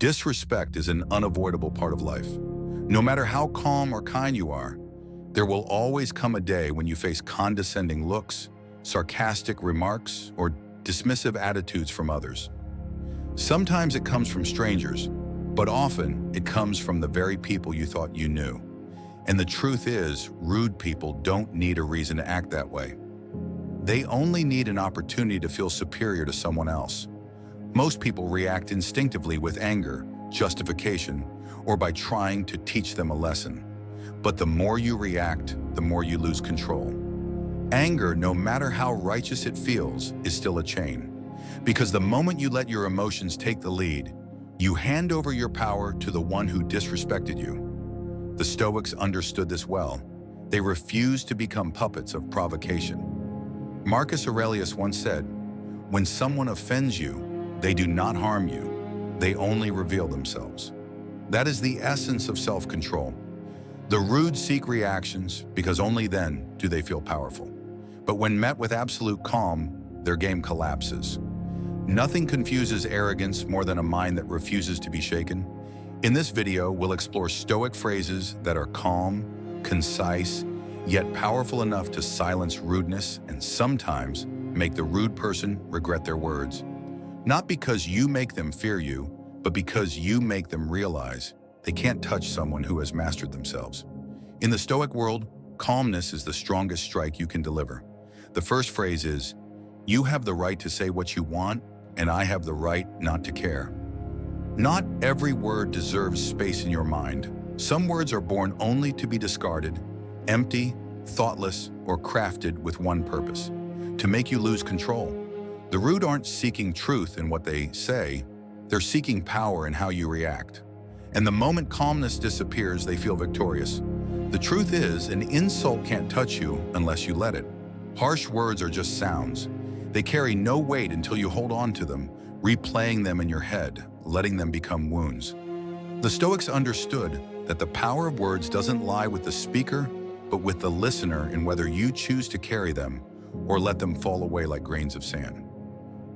Disrespect is an unavoidable part of life. No matter how calm or kind you are, there will always come a day when you face condescending looks, sarcastic remarks, or dismissive attitudes from others. Sometimes it comes from strangers, but often it comes from the very people you thought you knew. And the truth is, rude people don't need a reason to act that way. They only need an opportunity to feel superior to someone else. Most people react instinctively with anger, justification, or by trying to teach them a lesson. But the more you react, the more you lose control. Anger, no matter how righteous it feels, is still a chain. Because the moment you let your emotions take the lead, you hand over your power to the one who disrespected you. The Stoics understood this well. They refused to become puppets of provocation. Marcus Aurelius once said, "When someone offends you, they do not harm you, they only reveal themselves." That is the essence of self-control. The rude seek reactions because only then do they feel powerful. But when met with absolute calm, their game collapses. Nothing confuses arrogance more than a mind that refuses to be shaken. In this video, we'll explore Stoic phrases that are calm, concise, yet powerful enough to silence rudeness and sometimes make the rude person regret their words. Not because you make them fear you, but because you make them realize they can't touch someone who has mastered themselves. In the Stoic world, calmness is the strongest strike you can deliver. The first phrase is, "You have the right to say what you want, and I have the right not to care." Not every word deserves space in your mind. Some words are born only to be discarded, empty, thoughtless, or crafted with one purpose: to make you lose control. The rude aren't seeking truth in what they say, they're seeking power in how you react. And the moment calmness disappears, they feel victorious. The truth is, an insult can't touch you unless you let it. Harsh words are just sounds. They carry no weight until you hold on to them, replaying them in your head, letting them become wounds. The Stoics understood that the power of words doesn't lie with the speaker, but with the listener in whether you choose to carry them or let them fall away like grains of sand.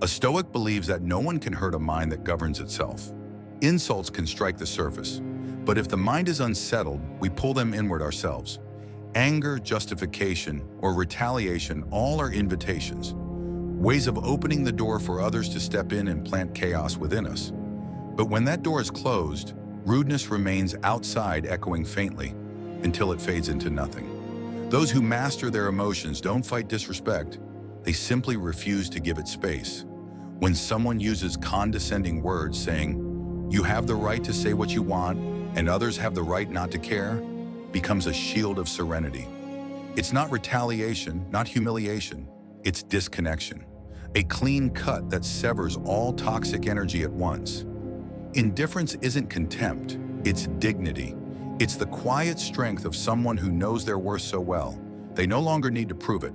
A Stoic believes that no one can hurt a mind that governs itself. Insults can strike the surface, but if the mind is unsettled, we pull them inward ourselves. Anger, justification, or retaliation all are invitations, ways of opening the door for others to step in and plant chaos within us. But when that door is closed, rudeness remains outside, echoing faintly, until it fades into nothing. Those who master their emotions don't fight disrespect, they simply refuse to give it space. When someone uses condescending words saying, "You have the right to say what you want, and others have the right not to care," becomes a shield of serenity. It's not retaliation, not humiliation, it's disconnection. A clean cut that severs all toxic energy at once. Indifference isn't contempt, it's dignity. It's the quiet strength of someone who knows their worth so well, they no longer need to prove it.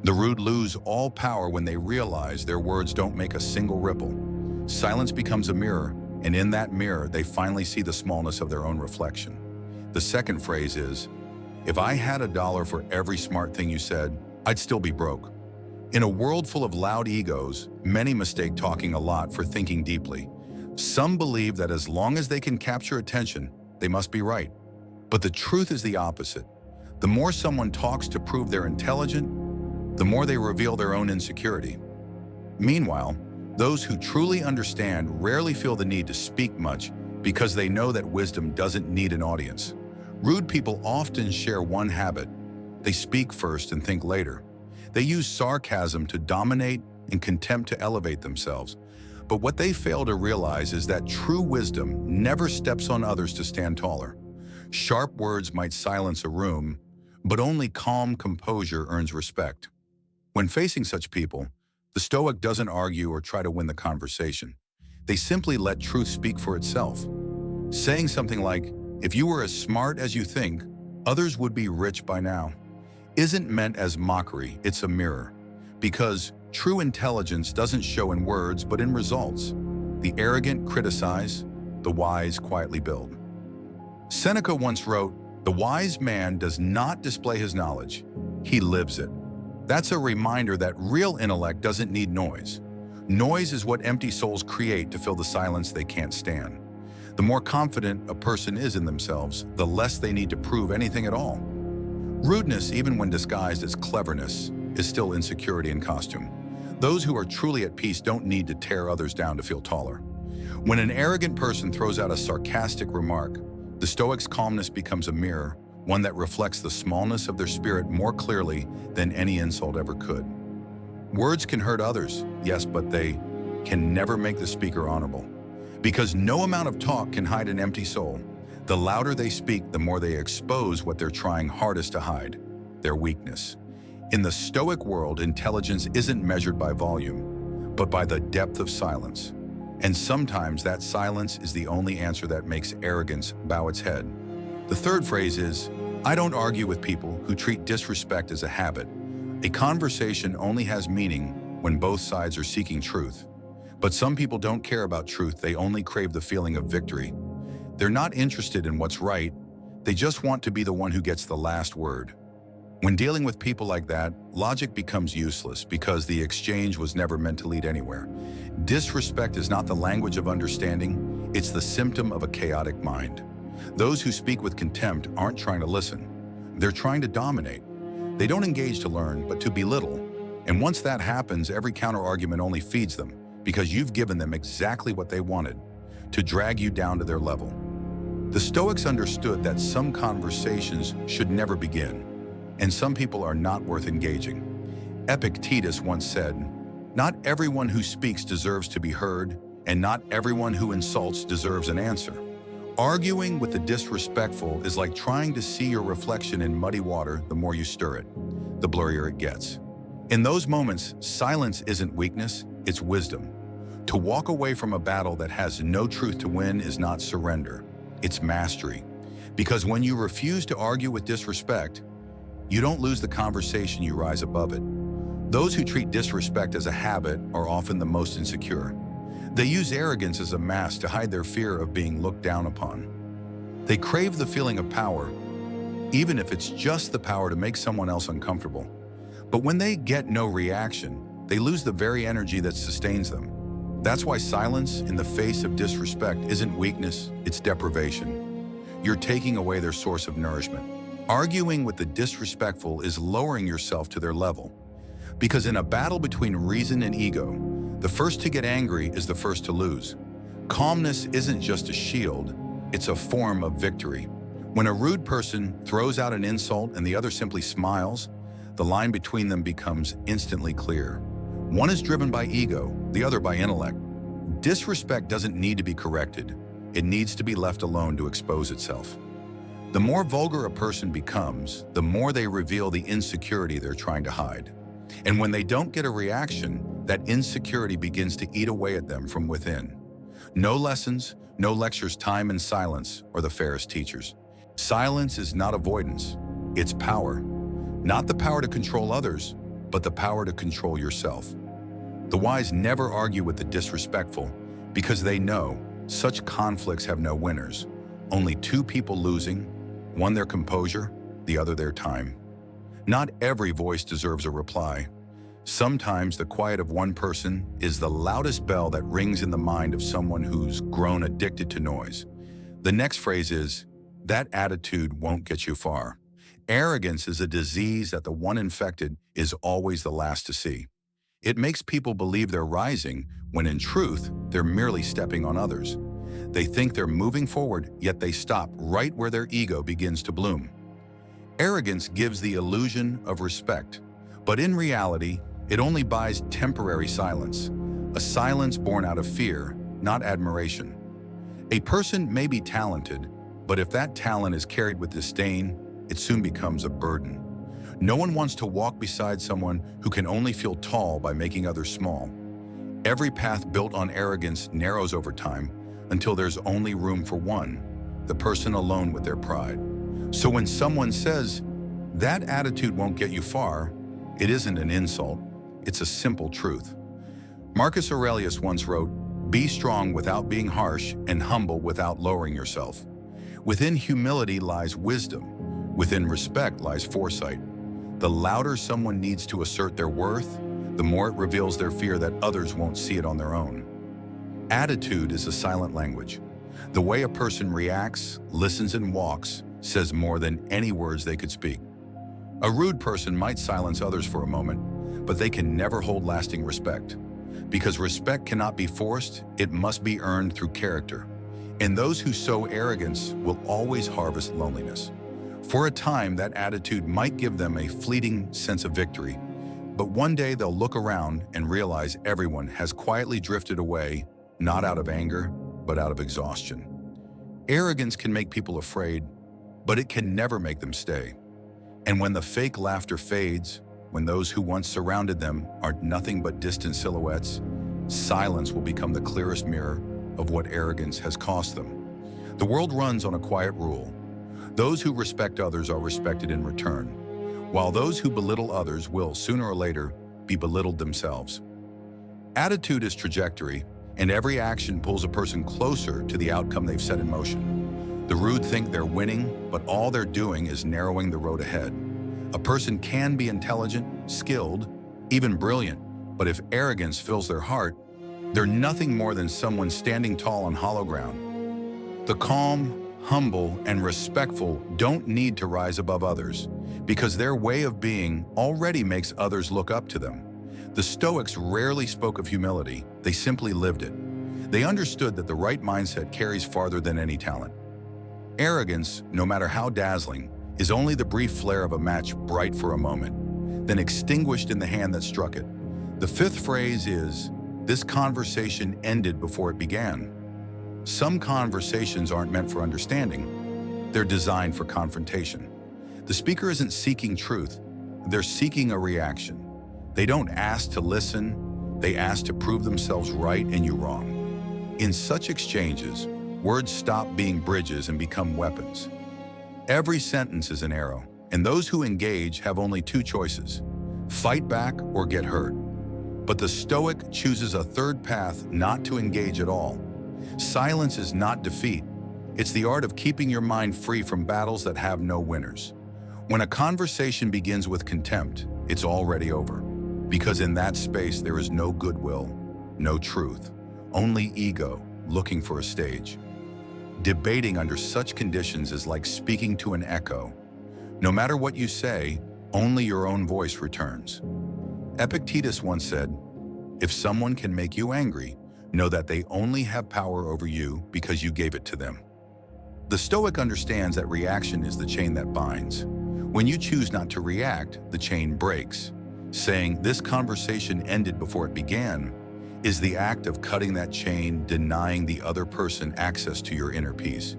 The rude lose all power when they realize their words don't make a single ripple. Silence becomes a mirror, and in that mirror, they finally see the smallness of their own reflection. The second phrase is, "If I had $1 for every smart thing you said, I'd still be broke." In a world full of loud egos, many mistake talking a lot for thinking deeply. Some believe that as long as they can capture attention, they must be right. But the truth is the opposite. The more someone talks to prove they're intelligent, the more they reveal their own insecurity. Meanwhile, those who truly understand rarely feel the need to speak much because they know that wisdom doesn't need an audience. Rude people often share one habit: they speak first and think later. They use sarcasm to dominate and contempt to elevate themselves. But what they fail to realize is that true wisdom never steps on others to stand taller. Sharp words might silence a room, but only calm composure earns respect. When facing such people, the Stoic doesn't argue or try to win the conversation. They simply let truth speak for itself. Saying something like, "If you were as smart as you think, others would be rich by now," isn't meant as mockery, it's a mirror. Because true intelligence doesn't show in words, but in results. The arrogant criticize, the wise quietly build. Seneca once wrote, "The wise man does not display his knowledge, he lives it." That's a reminder that real intellect doesn't need noise. Noise is what empty souls create to fill the silence they can't stand. The more confident a person is in themselves, the less they need to prove anything at all. Rudeness, even when disguised as cleverness, is still insecurity in costume. Those who are truly at peace don't need to tear others down to feel taller. When an arrogant person throws out a sarcastic remark, the Stoic's calmness becomes a mirror, one that reflects the smallness of their spirit more clearly than any insult ever could. Words can hurt others, yes, but they can never make the speaker honorable. Because no amount of talk can hide an empty soul. The louder they speak, the more they expose what they're trying hardest to hide, their weakness. In the Stoic world, intelligence isn't measured by volume, but by the depth of silence. And sometimes that silence is the only answer that makes arrogance bow its head. The third phrase is, I don't argue with people who treat disrespect as a habit. A conversation only has meaning when both sides are seeking truth. But some people don't care about truth, they only crave the feeling of victory. They're not interested in what's right, they just want to be the one who gets the last word. When dealing with people like that, logic becomes useless because the exchange was never meant to lead anywhere. Disrespect is not the language of understanding, it's the symptom of a chaotic mind. Those who speak with contempt aren't trying to listen, they're trying to dominate. They don't engage to learn, but to belittle. And once that happens, every counter-argument only feeds them, because you've given them exactly what they wanted, to drag you down to their level. The Stoics understood that some conversations should never begin, and some people are not worth engaging. Epictetus once said, "Not everyone who speaks deserves to be heard, and not everyone who insults deserves an answer." Arguing with the disrespectful is like trying to see your reflection in muddy water. The more you stir it, the blurrier it gets. In those moments, silence isn't weakness, it's wisdom. To walk away from a battle that has no truth to win is not surrender, it's mastery. Because when you refuse to argue with disrespect, you don't lose the conversation, you rise above it. Those who treat disrespect as a habit are often the most insecure. They use arrogance as a mask to hide their fear of being looked down upon. They crave the feeling of power, even if it's just the power to make someone else uncomfortable. But when they get no reaction, they lose the very energy that sustains them. That's why silence in the face of disrespect isn't weakness, it's deprivation. You're taking away their source of nourishment. Arguing with the disrespectful is lowering yourself to their level. Because in a battle between reason and ego, the first to get angry is the first to lose. Calmness isn't just a shield, it's a form of victory. When a rude person throws out an insult and the other simply smiles, the line between them becomes instantly clear. One is driven by ego, the other by intellect. Disrespect doesn't need to be corrected. It needs to be left alone to expose itself. The more vulgar a person becomes, the more they reveal the insecurity they're trying to hide. And when they don't get a reaction, that insecurity begins to eat away at them from within. No lessons, no lectures, time and silence are the fairest teachers. Silence is not avoidance, it's power. Not the power to control others, but the power to control yourself. The wise never argue with the disrespectful because they know such conflicts have no winners, only two people losing, one their composure, the other their time. Not every voice deserves a reply. Sometimes the quiet of one person is the loudest bell that rings in the mind of someone who's grown addicted to noise. The next phrase is, that attitude won't get you far. Arrogance is a disease that the one infected is always the last to see. It makes people believe they're rising when in truth, they're merely stepping on others. They think they're moving forward, yet they stop right where their ego begins to bloom. Arrogance gives the illusion of respect, but in reality, it only buys temporary silence, a silence born out of fear, not admiration. A person may be talented, but if that talent is carried with disdain, it soon becomes a burden. No one wants to walk beside someone who can only feel tall by making others small. Every path built on arrogance narrows over time until there's only room for one, the person alone with their pride. So when someone says, that attitude won't get you far, it isn't an insult, it's a simple truth. Marcus Aurelius once wrote, be strong without being harsh and humble without lowering yourself. Within humility lies wisdom. Within respect lies foresight. The louder someone needs to assert their worth, the more it reveals their fear that others won't see it on their own. Attitude is a silent language. The way a person reacts, listens, and walks says more than any words they could speak. A rude person might silence others for a moment, but they can never hold lasting respect. Because respect cannot be forced, it must be earned through character. And those who sow arrogance will always harvest loneliness. For a time, that attitude might give them a fleeting sense of victory, but one day they'll look around and realize everyone has quietly drifted away, not out of anger, but out of exhaustion. Arrogance can make people afraid, but it can never make them stay. And when the fake laughter fades, when those who once surrounded them are nothing but distant silhouettes, silence will become the clearest mirror of what arrogance has cost them. The world runs on a quiet rule. Those who respect others are respected in return, while those who belittle others will, sooner or later, be belittled themselves. Attitude is trajectory, and every action pulls a person closer to the outcome they've set in motion. The rude think they're winning, but all they're doing is narrowing the road ahead. A person can be intelligent, skilled, even brilliant, but if arrogance fills their heart, they're nothing more than someone standing tall on hollow ground. The calm, humble, and respectful don't need to rise above others, because their way of being already makes others look up to them. The Stoics rarely spoke of humility, they simply lived it. They understood that the right mindset carries farther than any talent. Arrogance, no matter how dazzling, is only the brief flare of a match bright for a moment, then extinguished in the hand that struck it. The fifth phrase is, "This conversation ended before it began." Some conversations aren't meant for understanding. They're designed for confrontation. The speaker isn't seeking truth. They're seeking a reaction. They don't ask to listen. They ask to prove themselves right and you wrong. In such exchanges, words stop being bridges and become weapons. Every sentence is an arrow, and those who engage have only two choices: fight back or get hurt. But the Stoic chooses a third path: not to engage at all. Silence is not defeat. It's the art of keeping your mind free from battles that have no winners. When a conversation begins with contempt, it's already over. Because in that space there is no goodwill, no truth, only ego looking for a stage. Debating under such conditions is like speaking to an echo. No matter what you say, only your own voice returns. Epictetus once said, "If someone can make you angry, know that they only have power over you because you gave it to them." The Stoic understands that reaction is the chain that binds. When you choose not to react, the chain breaks. Saying, "This conversation ended before it began," is the act of cutting that chain, denying the other person access to your inner peace.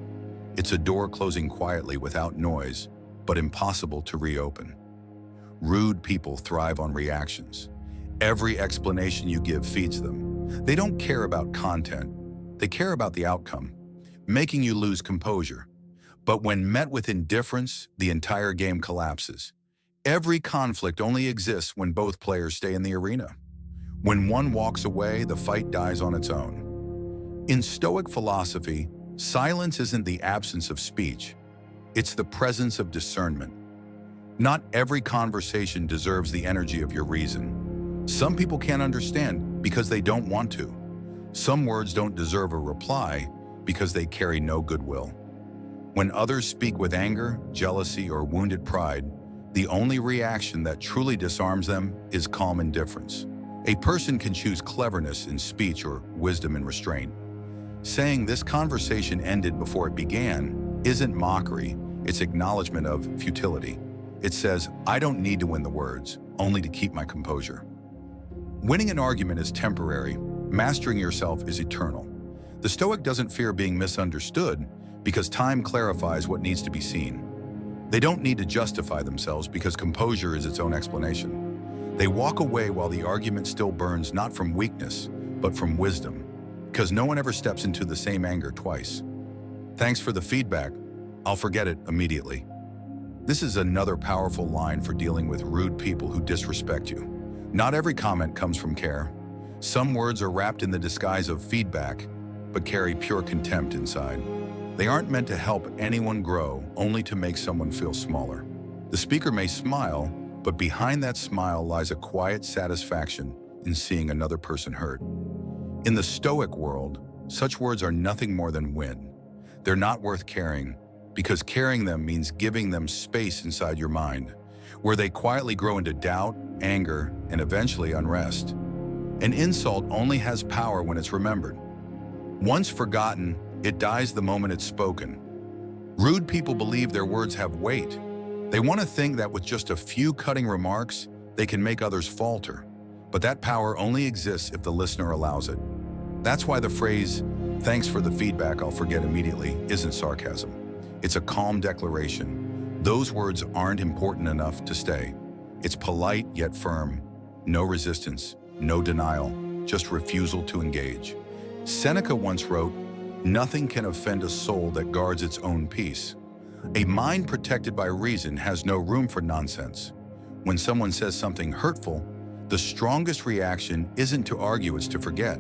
It's a door closing quietly without noise, but impossible to reopen. Rude people thrive on reactions. Every explanation you give feeds them. They don't care about content. They care about the outcome, making you lose composure. But when met with indifference, the entire game collapses. Every conflict only exists when both players stay in the arena. When one walks away, the fight dies on its own. In Stoic philosophy, silence isn't the absence of speech. It's the presence of discernment. Not every conversation deserves the energy of your reason. Some people can't understand because they don't want to. Some words don't deserve a reply because they carry no goodwill. When others speak with anger, jealousy, or wounded pride, the only reaction that truly disarms them is calm indifference. A person can choose cleverness in speech or wisdom in restraint. Saying "this conversation ended before it began" isn't mockery, it's acknowledgement of futility. It says, "I don't need to win the words, only to keep my composure." Winning an argument is temporary, mastering yourself is eternal. The Stoic doesn't fear being misunderstood because time clarifies what needs to be seen. They don't need to justify themselves because composure is its own explanation. They walk away while the argument still burns, not from weakness, but from wisdom, because no one ever steps into the same anger twice. "Thanks for the feedback. I'll forget it immediately." This is another powerful line for dealing with rude people who disrespect you. Not every comment comes from care. Some words are wrapped in the disguise of feedback, but carry pure contempt inside. They aren't meant to help anyone grow, only to make someone feel smaller. The speaker may smile, but behind that smile lies a quiet satisfaction in seeing another person hurt. In the Stoic world, such words are nothing more than wind. They're not worth caring, because carrying them means giving them space inside your mind, where they quietly grow into doubt, anger, and eventually unrest. An insult only has power when it's remembered. Once forgotten, it dies the moment it's spoken. Rude people believe their words have weight. They want to think that with just a few cutting remarks, they can make others falter. But that power only exists if the listener allows it. That's why the phrase, "Thanks for the feedback, I'll forget immediately," isn't sarcasm. It's a calm declaration. Those words aren't important enough to stay. It's polite yet firm. No resistance, no denial, just refusal to engage. Seneca once wrote, "Nothing can offend a soul that guards its own peace." A mind protected by reason has no room for nonsense. When someone says something hurtful, the strongest reaction isn't to argue, it's to forget.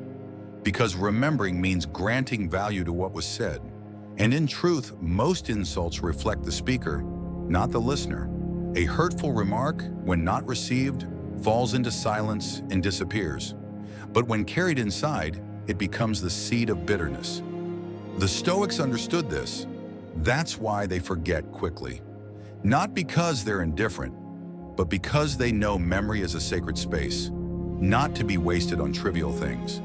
Because remembering means granting value to what was said. And in truth, most insults reflect the speaker, not the listener. A hurtful remark, when not received, falls into silence and disappears. But when carried inside, it becomes the seed of bitterness. The Stoics understood this. That's why they forget quickly. Not because they're indifferent, but because they know memory is a sacred space, not to be wasted on trivial things.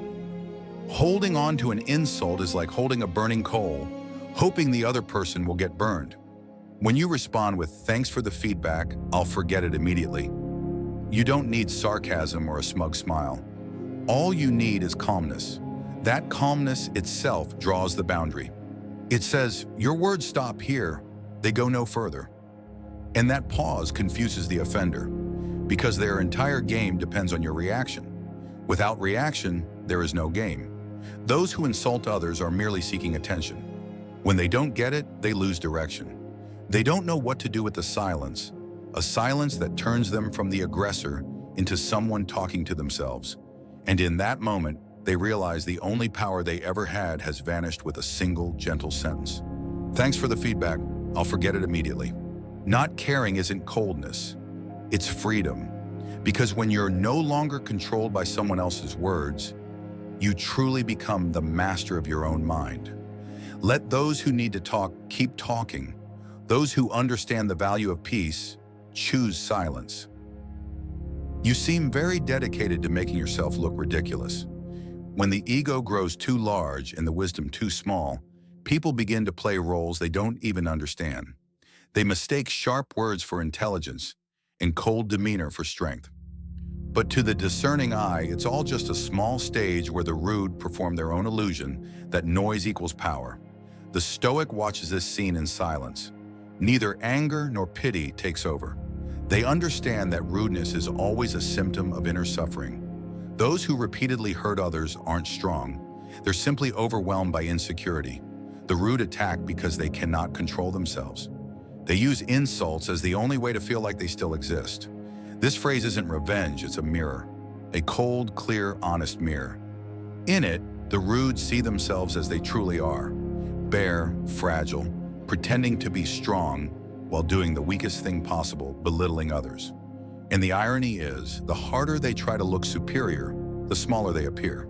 Holding on to an insult is like holding a burning coal, hoping the other person will get burned. When you respond with "Thanks for the feedback, I'll forget it immediately," you don't need sarcasm or a smug smile. All you need is calmness. That calmness itself draws the boundary. It says, your words stop here, they go no further. And that pause confuses the offender, because their entire game depends on your reaction. Without reaction, there is no game. Those who insult others are merely seeking attention. When they don't get it, they lose direction. They don't know what to do with the silence, a silence that turns them from the aggressor into someone talking to themselves. And in that moment, they realize the only power they ever had has vanished with a single gentle sentence. "Thanks for the feedback, I'll forget it immediately." Not caring isn't coldness, it's freedom. Because when you're no longer controlled by someone else's words, you truly become the master of your own mind. Let those who need to talk keep talking. Those who understand the value of peace choose silence. You seem very dedicated to making yourself look ridiculous. When the ego grows too large and the wisdom too small, people begin to play roles they don't even understand. They mistake sharp words for intelligence and cold demeanor for strength. But to the discerning eye, it's all just a small stage where the rude perform their own illusion that noise equals power. The Stoic watches this scene in silence. Neither anger nor pity takes over. They understand that rudeness is always a symptom of inner suffering. Those who repeatedly hurt others aren't strong. They're simply overwhelmed by insecurity. The rude attack because they cannot control themselves. They use insults as the only way to feel like they still exist. This phrase isn't revenge, it's a mirror. A cold, clear, honest mirror. In it, the rude see themselves as they truly are. Bare, fragile, pretending to be strong while doing the weakest thing possible, belittling others. And the irony is, the harder they try to look superior, the smaller they appear.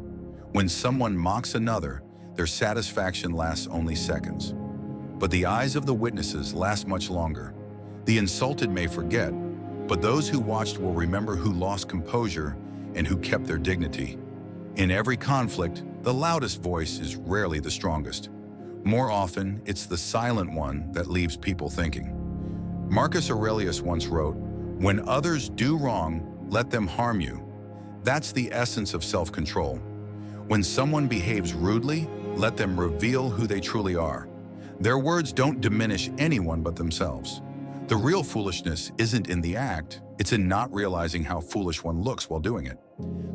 When someone mocks another, their satisfaction lasts only seconds. But the eyes of the witnesses last much longer. The insulted may forget, but those who watched will remember who lost composure and who kept their dignity. In every conflict, the loudest voice is rarely the strongest. More often, it's the silent one that leaves people thinking. Marcus Aurelius once wrote, "When others do wrong, let them harm you." That's the essence of self-control. When someone behaves rudely, let them reveal who they truly are. Their words don't diminish anyone but themselves. The real foolishness isn't in the act, it's in not realizing how foolish one looks while doing it.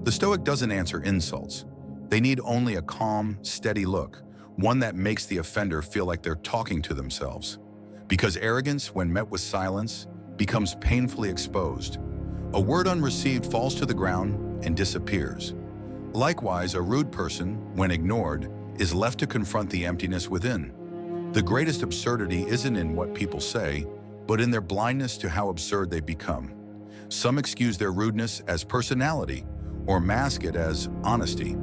The Stoic doesn't answer insults. They need only a calm, steady look, one that makes the offender feel like they're talking to themselves. Because arrogance, when met with silence, becomes painfully exposed. A word unreceived falls to the ground and disappears. Likewise, a rude person, when ignored, is left to confront the emptiness within. The greatest absurdity isn't in what people say, but in their blindness to how absurd they've become. Some excuse their rudeness as personality or mask it as honesty.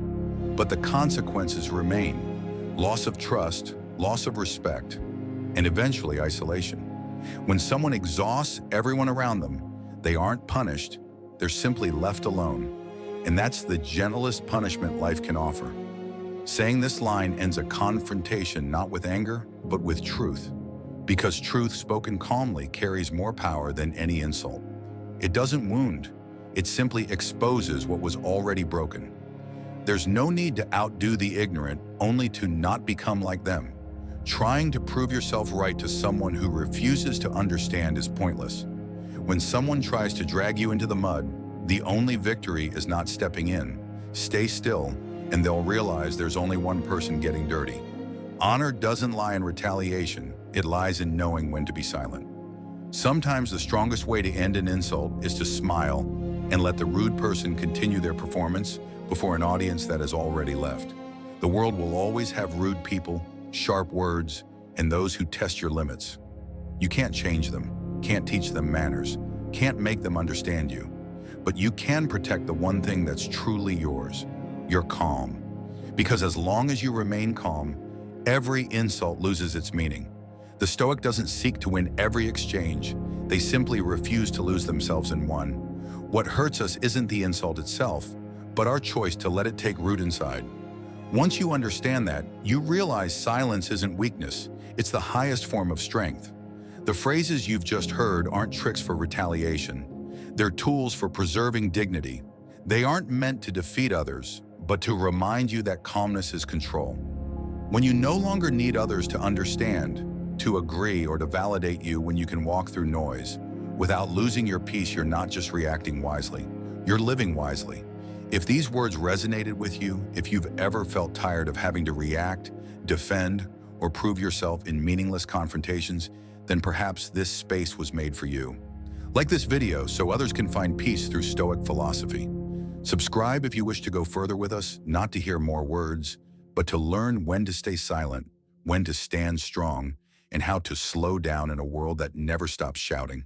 But the consequences remain: loss of trust, loss of respect, and eventually isolation. When someone exhausts everyone around them, they aren't punished, they're simply left alone. And that's the gentlest punishment life can offer. Saying this line ends a confrontation not with anger, but with truth. Because truth spoken calmly carries more power than any insult. It doesn't wound, it simply exposes what was already broken. There's no need to outdo the ignorant, only to not become like them. Trying to prove yourself right to someone who refuses to understand is pointless. When someone tries to drag you into the mud, the only victory is not stepping in. Stay still, and they'll realize there's only one person getting dirty. Honor doesn't lie in retaliation, it lies in knowing when to be silent. Sometimes the strongest way to end an insult is to smile and let the rude person continue their performance before an audience that has already left. The world will always have rude people, sharp words, and those who test your limits. You can't change them, can't teach them manners, can't make them understand you. But you can protect the one thing that's truly yours, your calm. Because as long as you remain calm, every insult loses its meaning. The Stoic doesn't seek to win every exchange, they simply refuse to lose themselves in one. What hurts us isn't the insult itself, but our choice to let it take root inside. Once you understand that, you realize silence isn't weakness, it's the highest form of strength. The phrases you've just heard aren't tricks for retaliation. They're tools for preserving dignity. They aren't meant to defeat others, but to remind you that calmness is control. When you no longer need others to understand, to agree, or to validate you, when you can walk through noise, without losing your peace, you're not just reacting wisely, you're living wisely. If these words resonated with you, if you've ever felt tired of having to react, defend, or prove yourself in meaningless confrontations, then perhaps this space was made for you. Like this video so others can find peace through Stoic philosophy. Subscribe if you wish to go further with us, not to hear more words, but to learn when to stay silent, when to stand strong, and how to slow down in a world that never stops shouting.